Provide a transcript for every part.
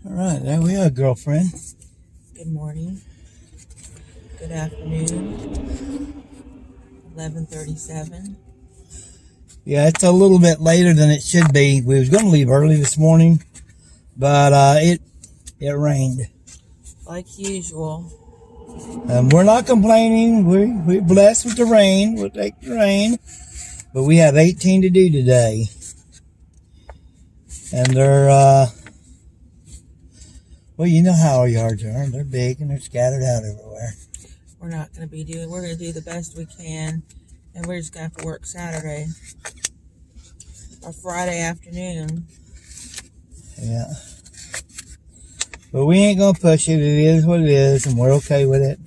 All right, there we are, girlfriend. Good morning. Good afternoon. 11:37. Yeah, it's a little bit later than it should be. We was going to leave early this morning, but it rained. Like usual. We're not complaining. We're blessed with the rain. We'll take the rain. But we have 18 to do today. And they're, well, you know how our yards are. They're big and they're scattered out everywhere. We're going to do the best we can. And we're just going to have to work Saturday or Friday afternoon. Yeah. But we ain't going to push it. It is what it is, and we're okay with it.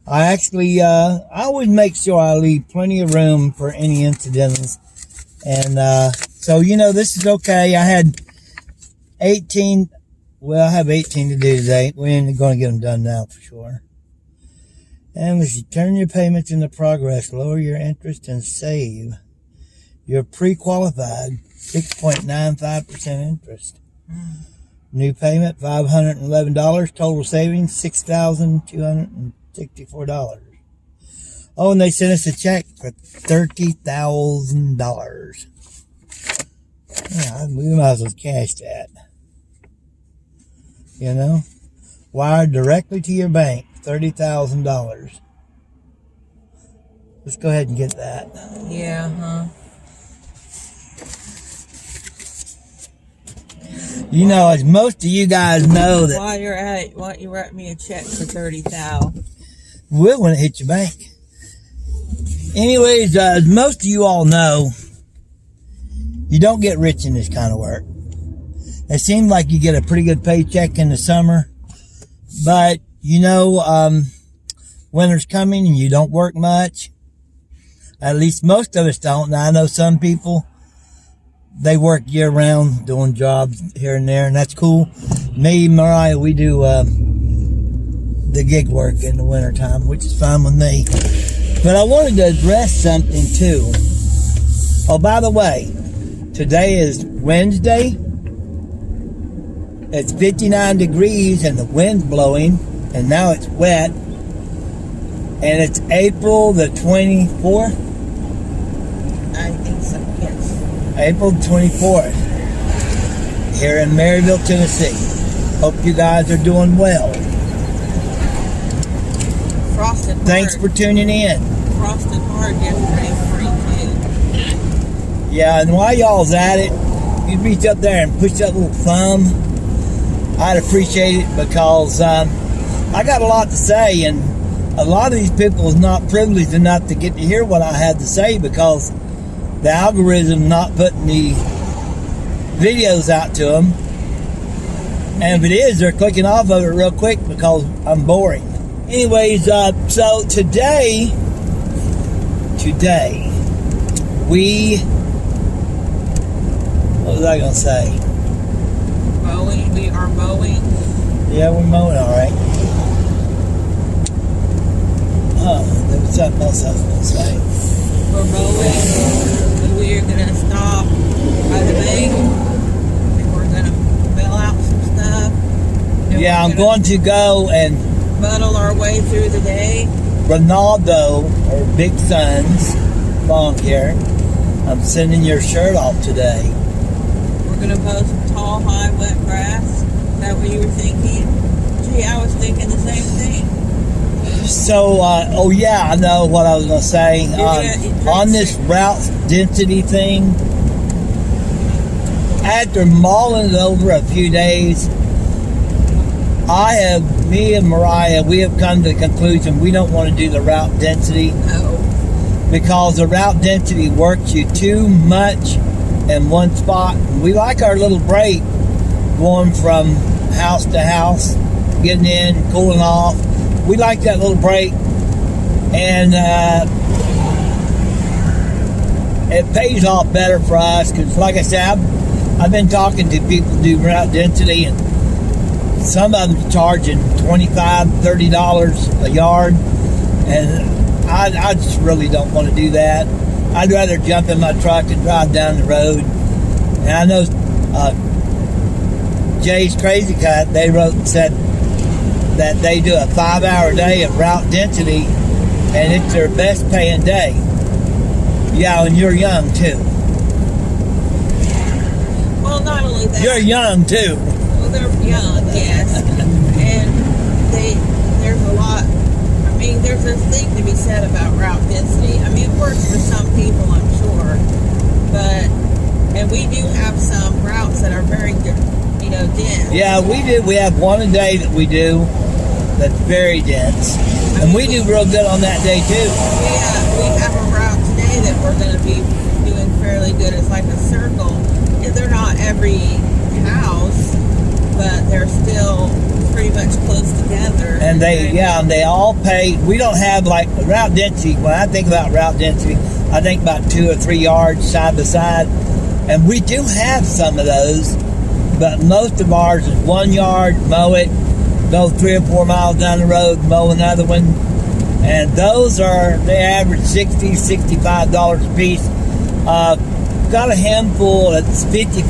I actually, I always make sure I leave plenty of room for any incidentals. And, so, this is okay. I had 18, well, I have 18 to do today. We ain't going to get them done now for sure. And as you turn your payments into progress, lower your interest and save. You're pre-qualified, 6.95% interest. New payment, $511. Total savings, $6,264. Oh, and they sent us a check for $30,000. Yeah, we might as well cash that. Wired directly to your bank, $30,000. Let's go ahead and get that. Yeah, As most of you guys know that. While you're at it, why don't you write me a check for $30,000? Will when it hits your bank. Anyways, as most of you all know, you don't get rich in this kind of work. It seems like you get a pretty good paycheck in the summer, but winter's coming and you don't work much. At least most of us don't. Now I know some people, they work year round doing jobs here and there, and that's cool. Me, Mariah, we do the gig work in the wintertime, which is fine with me. But I wanted to address something too. Oh, by the way, today is Wednesday. It's 59 degrees and the wind's blowing, and now it's wet. And it's April the 24th. I think so, yes. April 24th. Here in Maryville, Tennessee. Hope you guys are doing well. Frosted hard. Thanks for tuning in. Frosted hard yesterday for me too. Yeah, and while y'all's at it, you'd reach up there and push that little thumb. I'd appreciate it because I got a lot to say, and a lot of these people is not privileged enough to get to hear what I had to say because the algorithm not putting the videos out to them. And if it is, they're clicking off of it real quick because I'm boring. Anyways, so today, what was I going to say? We are mowing. Yeah, we're mowing, all right. Oh, there was something else I was going to say. We're mowing. We're going to stop by the bank. And we're going to fill out some stuff. Yeah, I'm going to go and muddle our way through the day. Ronaldo, or Big Son's lawn care, I'm sending your shirt off today. We're going to mow some tall, high, wet grass. Is that what you were thinking? Gee, I was thinking the same thing. So, oh yeah, I know what I was going to say. On this route density thing, after mulling it over a few days, me and Mariah, we have come to the conclusion we don't want to do the route density. No. Because the route density works you too much in one spot. We like our little break going from house to house, getting in, cooling off. We like that little break, and it pays off better for us because, like I said, I've been talking to people who do route density, and some of them charging $25, $30 a yard, and I just really don't want to do that. I'd rather jump in my truck and drive down the road. And I know Jay's Crazy Cut, they wrote and said that they do a 5-hour day of route density, and it's their best paying day. Yeah, and you're young too. Well, not only that. You're young too. Well, they're young, yes. And there's a lot. I mean, there's a thing to be said about route density. I mean, it works for some people, I'm sure. And we do have some routes that are very, dense. Yeah, we do. We have one a day that we do that's very dense. And we do real good on that day too. We have a route today that we're going to be doing fairly good. It's like a circle. And they're not every house, but they're still pretty much close together. And they all pay. We don't have like route density. When I think about route density, I think about 2 or 3 yards side by side. And we do have some of those, but most of ours is 1 yard, mow it, go 3 or 4 miles down the road, mow another one. And those they average $60, $65 a piece. Got a handful that's $55,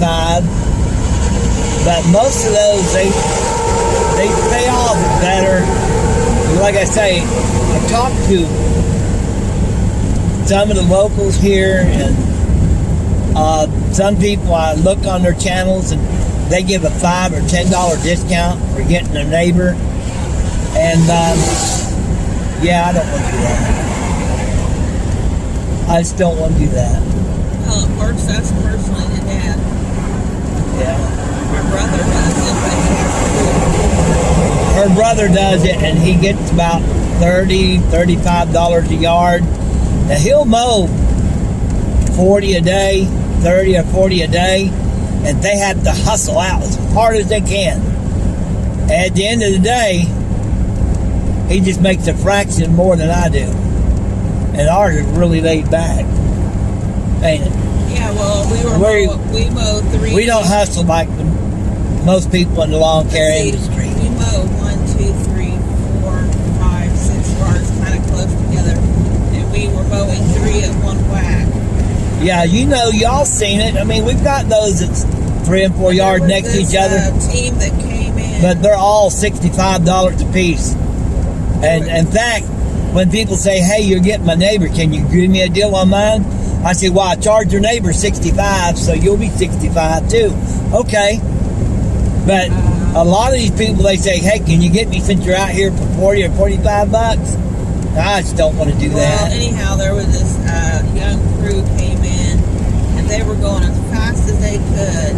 but most of those they pay off better. Like I say, I talked to some of the locals here, and some people I look on their channels and they give a $5 or $10 discount for getting a neighbor. And I don't want to do that. I just don't want to do that. Well, it works us personally to Dad. Yeah. My brother does it, but he has to do it. Her brother does it, and he gets about $30, $35 a yard. Now he'll mow 40 a day, 30 or 40 a day, and they have to hustle out as hard as they can. At the end of the day, he just makes a fraction more than I do. And ours is really laid back. Ain't it? Yeah, well, we mow 3. We don't hustle like most people in the lawn care industry. We mow 1, 2, 3, 4, 5, 6 yards kind of close together. And we were mowing 3 at one whack. Yeah, y'all seen it. I mean, we've got those that's 3 and 4 yards next to each other. Team that came in. But they're all $65 a piece. And in fact, when people say, "Hey, you're getting my neighbor, can you give me a deal on mine?" I say, "Well, I charge your neighbor $65, so you'll be $65 too." Okay. But a lot of these people, they say, "Hey, can you get me since you're out here for 40 or 45 bucks?" I just don't want to do that. Well, anyhow, there was this young crew came in, and they were going as fast as they could.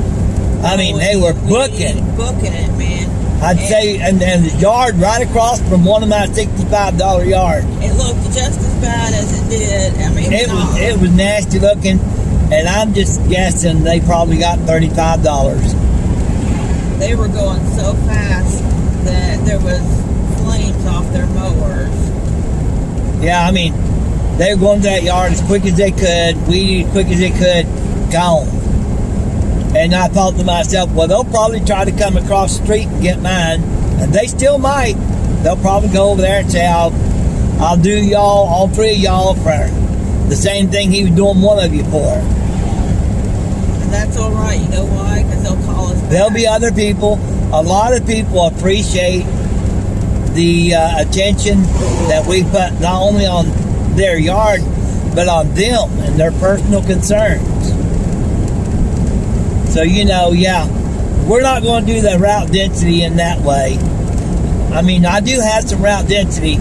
I mean, they were booking it, man. I'd say, and the yard right across from one of my $65 yards. It looked just as bad as it did. I mean, it was nasty looking, and I'm just guessing they probably got $35. They were going so fast that there was flames off their mowers. Yeah, I mean, they were going to that yard as quick as they could, weeded as quick as they could, gone. And I thought to myself, well, they'll probably try to come across the street and get mine. And they still might. They'll probably go over there and say, I'll do y'all, all 3 of y'all, for the same thing he was doing one of you for. And that's all right. You know why? Because they'll call us back. There'll be other people. A lot of people appreciate the attention that we put not only on their yard, but on them and their personal concerns. So, we're not going to do the route density in that way. I mean, I do have some route density,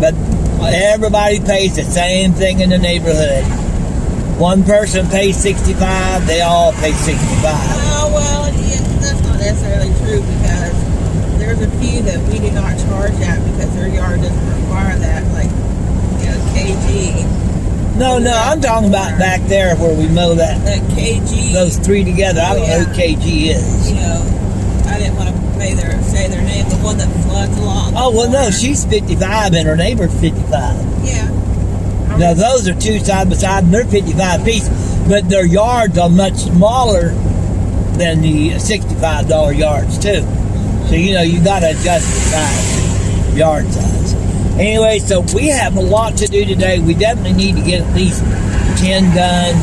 but everybody pays the same thing in the neighborhood. One person pays $65, they all pay $65. Oh, well, that's not necessarily true, because there's a few that we do not charge at because their yard doesn't require that, like, KG. No, I'm talking about back there where we mow that KG. Those 3 together. I don't know who KG is. I didn't want to say their name. The one that floods along. Oh, well, no, she's 55 and her neighbor's 55. Yeah. Now, those are 2 side by side and they're 55 apiece, but their yards are much smaller than the $65 yards, too. So, you got to adjust the size, yard size. Anyway, so we have a lot to do today. We definitely need to get at least 10 done.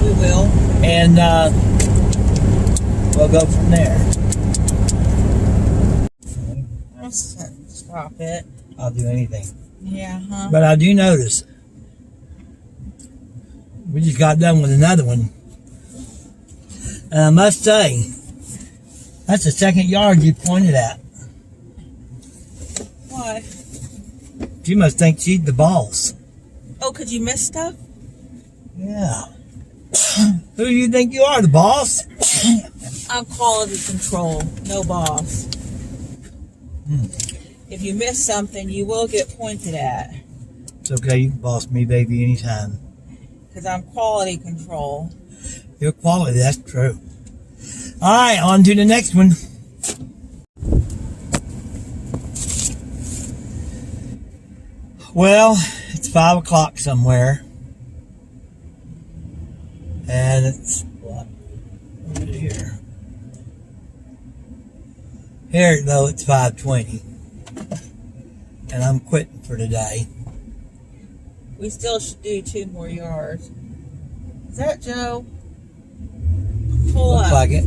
We will. And we'll go from there. Let's stop it. I'll do anything. Yeah, huh? But I do notice we just got done with another one. And I must say, that's the second yard you pointed at. Why? She must think she's the boss. Oh, could you miss stuff? Yeah. Who do you think you are, the boss? I'm quality control, no boss. If you miss something, you will get pointed at. It's okay, you can boss me, baby, anytime. Because I'm quality control. Your quality, that's true. All right, on to the next one. Well, it's 5 o'clock somewhere. And it's, what is it here? Here, though, it's 5:20. And I'm quitting for today. We still should do 2 more yards. Is that Joe? Pull Looks up. like it.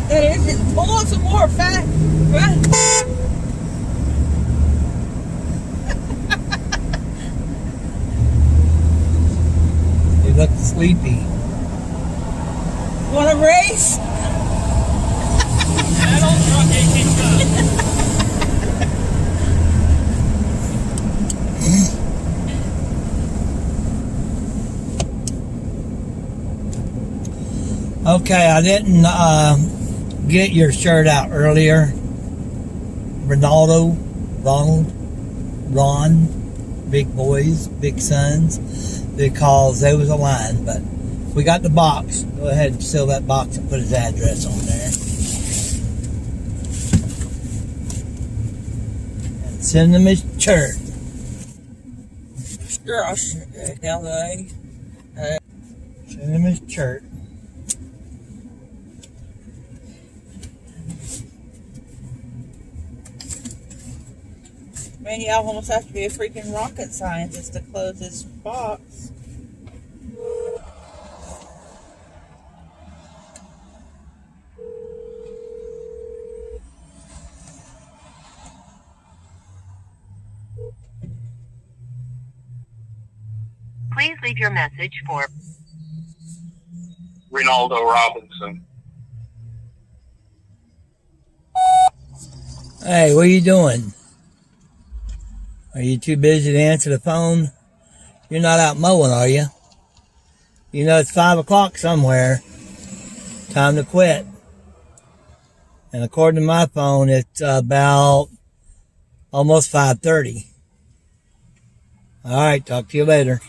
That is it. Pull up some more. Fat. You look sleepy. Want to race? Okay, I didn't get your shirt out earlier. Ronaldo, Ronald, Ron, big boys, big sons, because there was a line, but we got the box. Go ahead and seal that box and put his address on there. And send him his shirt. Gosh, LA. Send him his shirt. Man, you almost have to be a freaking rocket scientist to close this box. Please leave your message for Ronaldo Robinson. Hey, what are you doing? Are you too busy to answer the phone? You're not out mowing, are you? You know it's 5 o'clock somewhere. Time to quit. And according to my phone, it's about almost 5:30. All right, talk to you later.